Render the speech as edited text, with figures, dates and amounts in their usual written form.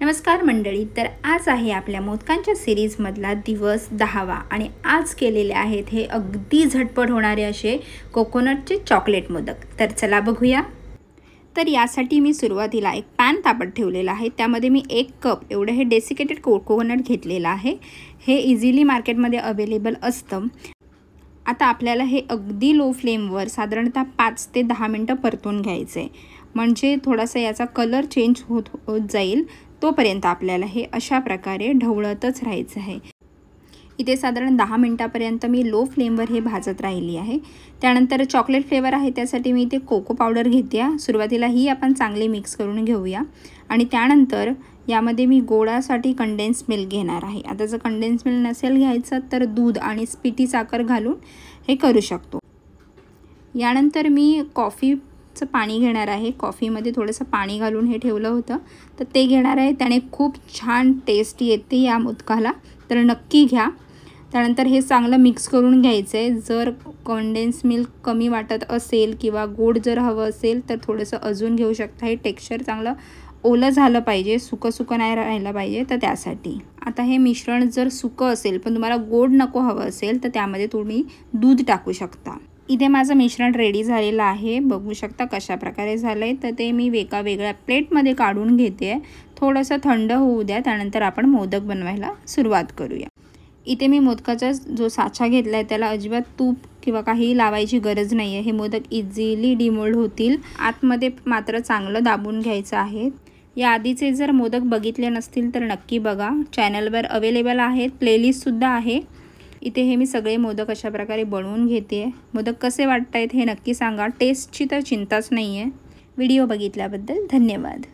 नमस्कार मंडळी, तर आज आहे आपल्या मोदकांच्या सिरीजमधला दिवस 10वा आणि आज केलेले आहेत हे अगदी झटपट होणारे असे कोकोनटचे चॉकलेट मोदक। तर चला बघूया। तर यासाठी मी सुरुवातीला एक पॅन तापत ठेवलेला आहे, त्यामध्ये मी 1 कप एवढे हे डेसिकेटेड कोकोनट घेतलेला आहे। हे इझिली मार्केटमध्ये अवेलेबल असतं। आता आपल्याला हे अगदी लो फ्लेमवर साधारणतः 5 ते 10 मिनिटं परतून घ्यायचे, म्हणजे थोडासा याचा कलर चेंज होत जाईल। तोपर्यंत आपल्याला हे अशा प्रकारे ढवळतच राहायचं आहे। इथे साधारण 10 मिनिटापर्यंत मी लो फ्लेमवर हे भाजत राहिली आहे। त्यानंतर चॉकलेट फ्लेवर आहे, त्यासाठी मी इथे कोको पावडर घेते। सुरुवातीला ही आपण चांगली मिक्स करून घेऊया आणि त्यानंतर यामध्ये मी गोडासाठी कंडेन्स मिल्क घेणार आहे। आता जर कंडेन्स मिल्क नसेल घ्यायचं तर दूध आणि पिठी साखर घालून हे करू शकतो। यानंतर मी कॉफीचं पाणी घेणार आहे। कॉफीमध्ये थोडंसं पाणी घालून हे ठेवलं होतं, तर ते घेणार आहे। त्याने खूप छान टेस्ट येते या मोदकाला, तर नक्की घ्या। त्यानंतर हे चांगलं मिक्स करून घ्यायचं आहे। जर कंडेन्स मिल्क कमी वाटत असेल किंवा गोड जर हवं असेल तर थोडंसं अजून घेऊ शकता। हे टेक्स्चर चांगलं ओलं झालं पाहिजे, सुकं नाही राहिलं पाहिजे, तर त्यासाठी। आता हे मिश्रण जर सुकं असेल पण तुम्हाला गोड नको हवं असेल तर त्यामध्ये तुम्ही दूध टाकू शकता। इथे माझं मिश्रण रेडी झालेलं आहे, बघू शकता कशा प्रकारे झालंय। तर ते मी एका वेगळ्या प्लेटमध्ये काढून घेते। थोडंसं थंड होऊ द्या, त्यानंतर आपण मोदक बनवायला सुरुवात करूया। इथे मी मोदकाचा जो साचा घेतलाय त्याला अजिबात तूप किंवा काही लावायची गरज नाही आहे। हे मोदक इझिली डिमोल्ड होतील। आतमध्ये मात्र चांगलं दाबून घ्यायचं आहे। या आधीचे जर मोदक बघितले नसतील तर नक्की बघा, चॅनलवर अवेलेबल आहेत, प्लेलिस्टसुद्धा आहे। इथे हे मी सगळे मोदक अशा प्रकारे बनवून घेते। मोदक कसे वाटतायत हे नक्की सांगा। टेस्टची तर चिंताच नाही आहे। व्हिडिओ बघितल्याबद्दल धन्यवाद।